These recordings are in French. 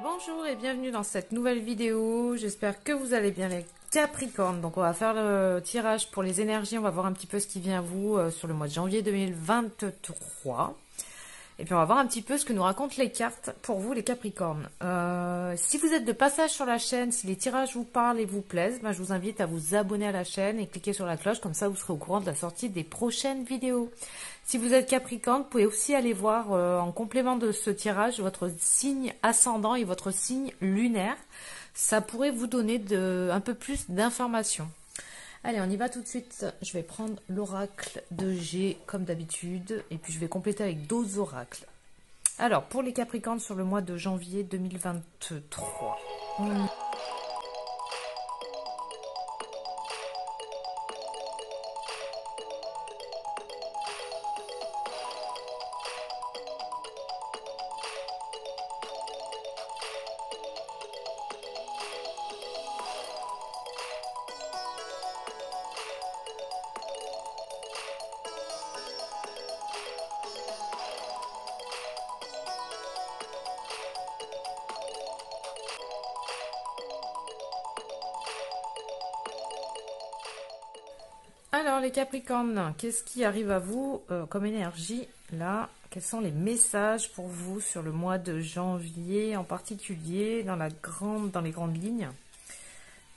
Bonjour et bienvenue dans cette nouvelle vidéo, j'espère que vous allez bien les Capricornes. Donc on va faire le tirage pour les énergies, on va voir un petit peu ce qui vient à vous sur le mois de janvier 2023. Et puis on va voir un petit peu ce que nous racontent les cartes pour vous les Capricornes. Si vous êtes de passage sur la chaîne, si les tirages vous parlent et vous plaisent, je vous invite à vous abonner à la chaîne et cliquer sur la cloche, comme ça vous serez au courant de la sortie des prochaines vidéos. Si vous êtes Capricorne, vous pouvez aussi aller voir en complément de ce tirage votre signe ascendant et votre signe lunaire. Ça pourrait vous donner un peu plus d'informations. Allez, on y va tout de suite. Je vais prendre l'oracle de G comme d'habitude et puis je vais compléter avec d'autres oracles. Alors, pour les Capricornes sur le mois de janvier 2023. Alors les Capricornes, qu'est-ce qui arrive à vous comme énergie là? Quels sont les messages pour vous sur le mois de janvier en particulier dans les grandes lignes?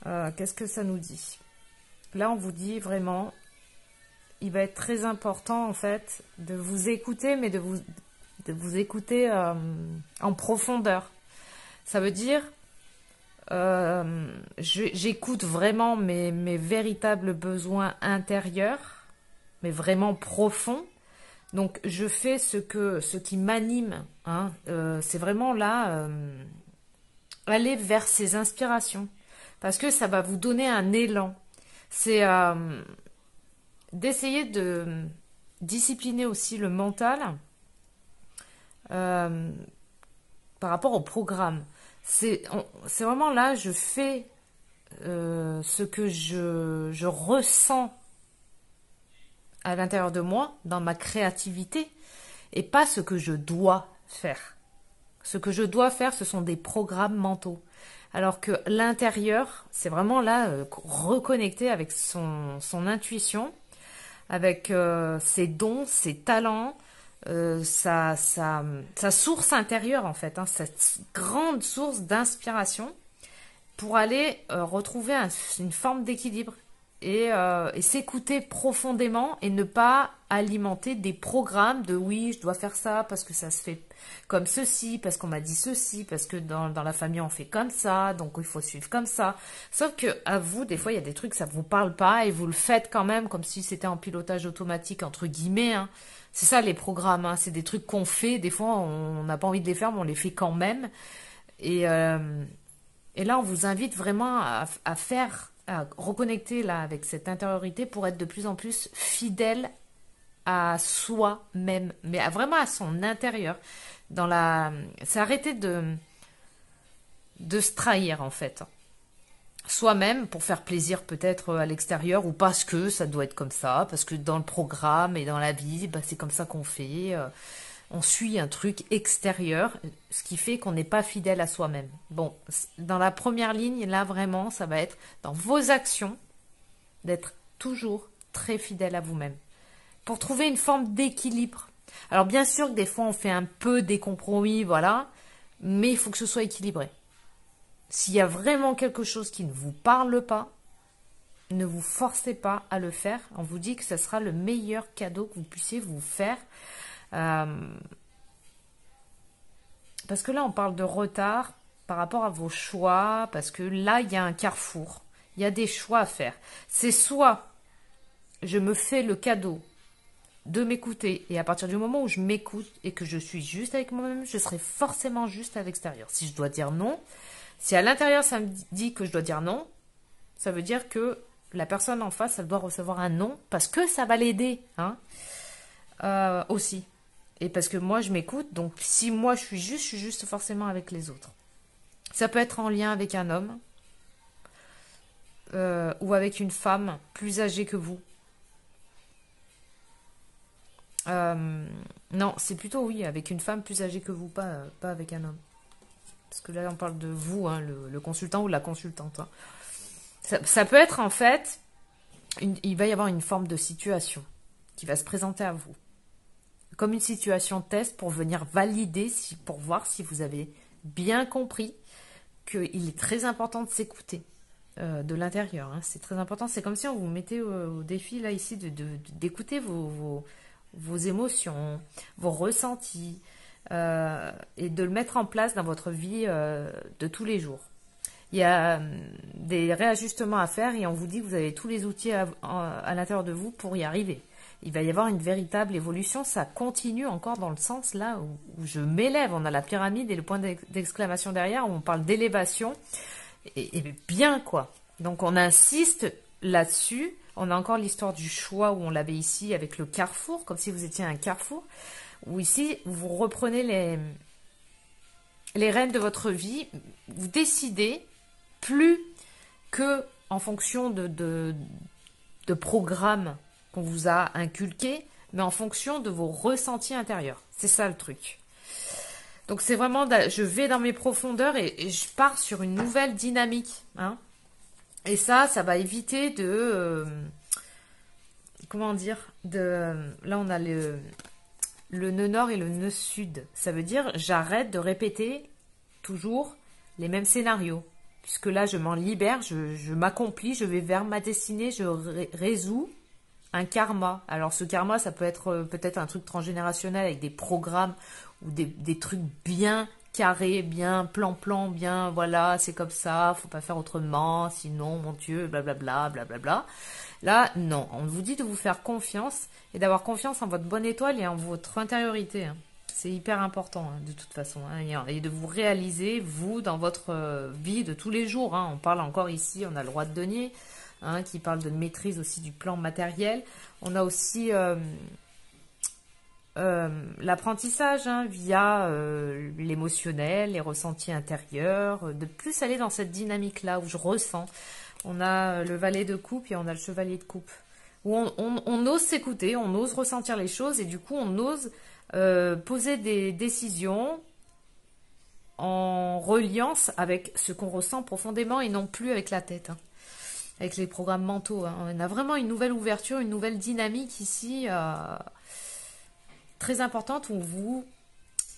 Qu'est-ce que ça nous dit? Là on vous dit vraiment, il va être très important en fait de vous écouter, mais de vous écouter en profondeur. Ça veut dire j'écoute vraiment mes véritables besoins intérieurs, mais vraiment profonds. Donc je fais ce qui m'anime, hein. C'est vraiment là aller vers ces inspirations, parce que ça va vous donner un élan. C'est d'essayer de discipliner aussi le mental par rapport au programme. C'est vraiment là, je fais ce que je ressens à l'intérieur de moi, dans ma créativité, et pas ce que je dois faire. Ce que je dois faire, ce sont des programmes mentaux. Alors que l'intérieur, c'est vraiment là, reconnecter avec son intuition, avec ses dons, ses talents, sa source intérieure en fait, hein, cette grande source d'inspiration pour aller retrouver une forme d'équilibre et s'écouter profondément et ne pas alimenter des programmes de oui je dois faire ça parce que ça se fait comme ceci, parce qu'on m'a dit ceci, parce que dans la famille on fait comme ça, donc il faut suivre comme ça. Sauf que à vous, des fois il y a des trucs ça vous parle pas et vous le faites quand même comme si c'était en pilotage automatique entre guillemets, hein. C'est ça les programmes, hein. C'est des trucs qu'on fait, des fois on n'a pas envie de les faire mais on les fait quand même. Et là on vous invite vraiment à reconnecter là avec cette intériorité pour être de plus en plus fidèle à soi-même, mais vraiment à son intérieur. C'est arrêter de se trahir en fait. Soi-même pour faire plaisir peut-être à l'extérieur ou parce que ça doit être comme ça, parce que dans le programme et dans la vie, c'est comme ça qu'on fait. On suit un truc extérieur, ce qui fait qu'on n'est pas fidèle à soi-même. Bon, dans la première ligne, là vraiment, ça va être dans vos actions, d'être toujours très fidèle à vous-même. Pour trouver une forme d'équilibre. Alors bien sûr que des fois on fait un peu des compromis, voilà, mais il faut que ce soit équilibré. S'il y a vraiment quelque chose qui ne vous parle pas, ne vous forcez pas à le faire. On vous dit que ce sera le meilleur cadeau que vous puissiez vous faire. Parce que là on parle de retard par rapport à vos choix, parce que là il y a un carrefour, il y a des choix à faire. C'est soit je me fais le cadeau de m'écouter, et à partir du moment où je m'écoute et que je suis juste avec moi-même, je serai forcément juste à l'extérieur. Si je dois dire non, si à l'intérieur ça me dit que je dois dire non, ça veut dire que la personne en face, elle doit recevoir un non, parce que ça va l'aider, hein, aussi. Et parce que moi je m'écoute, donc si moi je suis juste forcément avec les autres. Ça peut être en lien avec un homme, ou avec une femme plus âgée que vous, Non, c'est plutôt oui, avec une femme plus âgée que vous, pas avec un homme. Parce que là, on parle de vous, hein, le consultant ou la consultante. Hein. Ça peut être en fait, il va y avoir une forme de situation qui va se présenter à vous. Comme une situation test pour venir valider, pour voir si vous avez bien compris qu'il est très important de s'écouter de l'intérieur. Hein. C'est très important. C'est comme si on vous mettait au défi là ici d'écouter vos émotions, vos ressentis et de le mettre en place dans votre vie de tous les jours. Il y a des réajustements à faire et on vous dit que vous avez tous les outils à l'intérieur de vous pour y arriver. Il va y avoir une véritable évolution, ça continue encore dans le sens là où je m'élève. On a la pyramide et le point d'exclamation derrière où on parle d'élévation et bien quoi. Donc on insiste là-dessus. On a encore l'histoire du choix où on l'avait ici avec le carrefour, comme si vous étiez un carrefour, où ici vous reprenez les rênes de votre vie, vous décidez plus que en fonction de programmes qu'on vous a inculqués, mais en fonction de vos ressentis intérieurs. C'est ça le truc. Donc c'est vraiment, je vais dans mes profondeurs et je pars sur une nouvelle dynamique. Hein. Et ça va éviter comment dire, là on a le nœud nord et le nœud sud. Ça veut dire j'arrête de répéter toujours les mêmes scénarios. Puisque là je m'en libère, je m'accomplis, je vais vers ma destinée, je résous un karma. Alors ce karma, ça peut être peut-être un truc transgénérationnel avec des programmes ou des trucs bien carrés, bien plan, bien voilà, c'est comme ça, faut pas faire autrement, sinon mon Dieu, blablabla, blablabla. Là, non, on vous dit de vous faire confiance et d'avoir confiance en votre bonne étoile et en votre intériorité. Hein. C'est hyper important hein, de toute façon. Hein, et de vous réaliser, vous, dans votre vie de tous les jours. Hein. On parle encore ici, on a le roi de denier. Hein, qui parle de maîtrise aussi du plan matériel. On a aussi l'apprentissage hein, via l'émotionnel, les ressentis intérieurs, de plus aller dans cette dynamique-là où je ressens. On a le valet de coupe et on a le chevalier de coupe. Où on ose s'écouter, on ose ressentir les choses et du coup on ose poser des décisions en reliance avec ce qu'on ressent profondément et non plus avec la tête. Hein. Avec les programmes mentaux. Hein. On a vraiment une nouvelle ouverture, une nouvelle dynamique ici, très importante, où on vous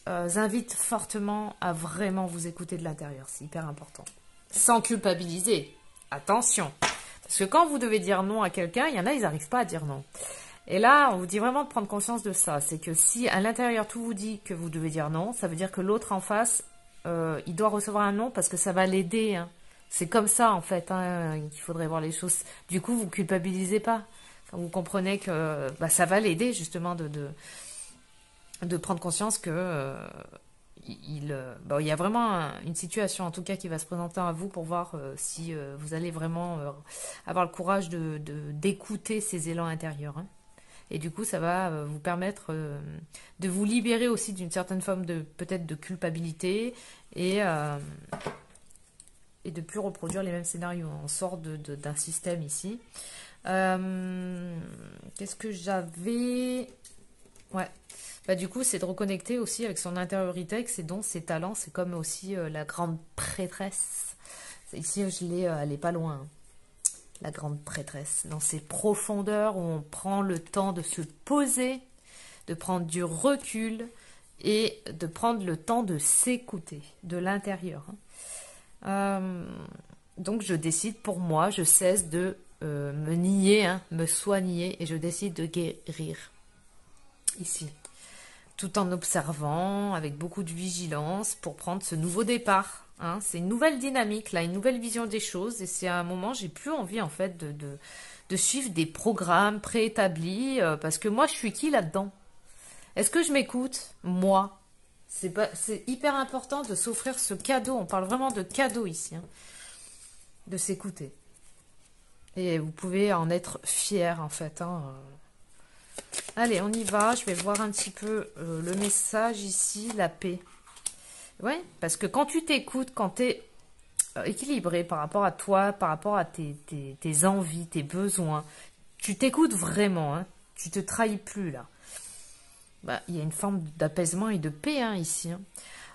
invite fortement à vraiment vous écouter de l'intérieur. C'est hyper important. Sans culpabiliser. Attention. Parce que quand vous devez dire non à quelqu'un, il y en a, ils n'arrivent pas à dire non. Et là, on vous dit vraiment de prendre conscience de ça. C'est que si à l'intérieur, tout vous dit que vous devez dire non, ça veut dire que l'autre en face, il doit recevoir un non parce que ça va l'aider, hein. C'est comme ça, en fait, hein, qu'il faudrait voir les choses. Du coup, vous ne culpabilisez pas. Enfin, vous comprenez que ça va l'aider, justement, de prendre conscience que il y a vraiment une situation, en tout cas, qui va se présenter à vous pour voir si vous allez vraiment avoir le courage d'écouter ces élans intérieurs. Hein. Et du coup, ça va vous permettre de vous libérer aussi d'une certaine forme peut-être de culpabilité et de plus reproduire les mêmes scénarios. On sort d'un système ici. Qu'est-ce que j'avais? Ouais. Du coup, c'est de reconnecter aussi avec son intériorité, avec ses dons, ses talents. C'est comme aussi la grande prêtresse. Ici, je l'ai, elle est pas loin. Hein. La grande prêtresse. Dans ses profondeurs où on prend le temps de se poser, de prendre du recul et de prendre le temps de s'écouter de l'intérieur. Hein. Donc je décide pour moi, je cesse de me nier, hein, me soigner et je décide de guérir ici, tout en observant avec beaucoup de vigilance pour prendre ce nouveau départ. Hein. C'est une nouvelle dynamique là, une nouvelle vision des choses et c'est à un moment j'ai plus envie en fait de suivre des programmes préétablis parce que moi je suis qui là-dedans? Est-ce que je m'écoute? Moi. C'est hyper important de s'offrir ce cadeau. On parle vraiment de cadeau ici. Hein, de s'écouter. Et vous pouvez en être fier en fait. Hein. Allez, on y va. Je vais voir un petit peu le message ici, la paix. Ouais, parce que quand tu t'écoutes, quand tu es équilibré par rapport à toi, par rapport à tes envies, tes besoins, tu t'écoutes vraiment. Hein, tu te trahis plus là. Bah, il y a une forme d'apaisement et de paix hein, ici. Hein.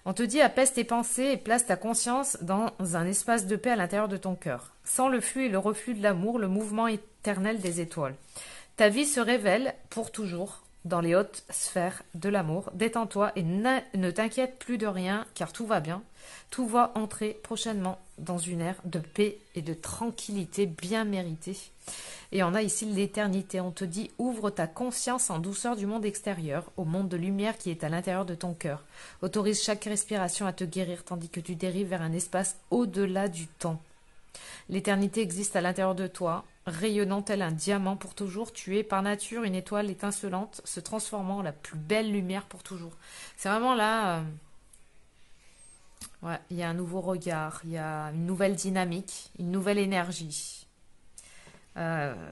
On te dit apaise tes pensées et place ta conscience dans un espace de paix à l'intérieur de ton cœur. Sans le flux et le reflux de l'amour, le mouvement éternel des étoiles. Ta vie se révèle pour toujours dans les hautes sphères de l'amour. Détends-toi et ne t'inquiète plus de rien car tout va bien. Tout va entrer prochainement dans une ère de paix et de tranquillité bien méritée. Et on a ici l'éternité. On te dit ouvre ta conscience en douceur du monde extérieur, au monde de lumière qui est à l'intérieur de ton cœur. Autorise chaque respiration à te guérir tandis que tu dérives vers un espace au-delà du temps. L'éternité existe à l'intérieur de toi, rayonnant tel un diamant pour toujours. Tu es par nature une étoile étincelante, se transformant en la plus belle lumière pour toujours. C'est vraiment là, ouais, il y a un nouveau regard, il y a une nouvelle dynamique, une nouvelle énergie.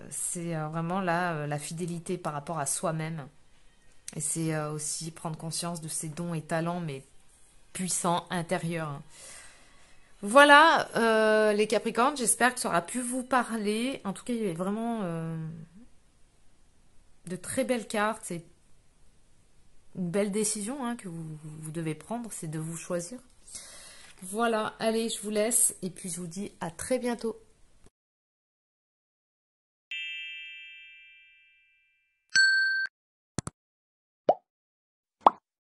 C'est vraiment là la fidélité par rapport à soi-même. Et c'est aussi prendre conscience de ses dons et talents, mais puissants, intérieurs. Hein. Voilà, les Capricornes, j'espère que ça aura pu vous parler. En tout cas, il y avait vraiment de très belles cartes. C'est une belle décision hein, que vous devez prendre, c'est de vous choisir. Voilà, allez, je vous laisse et puis je vous dis à très bientôt.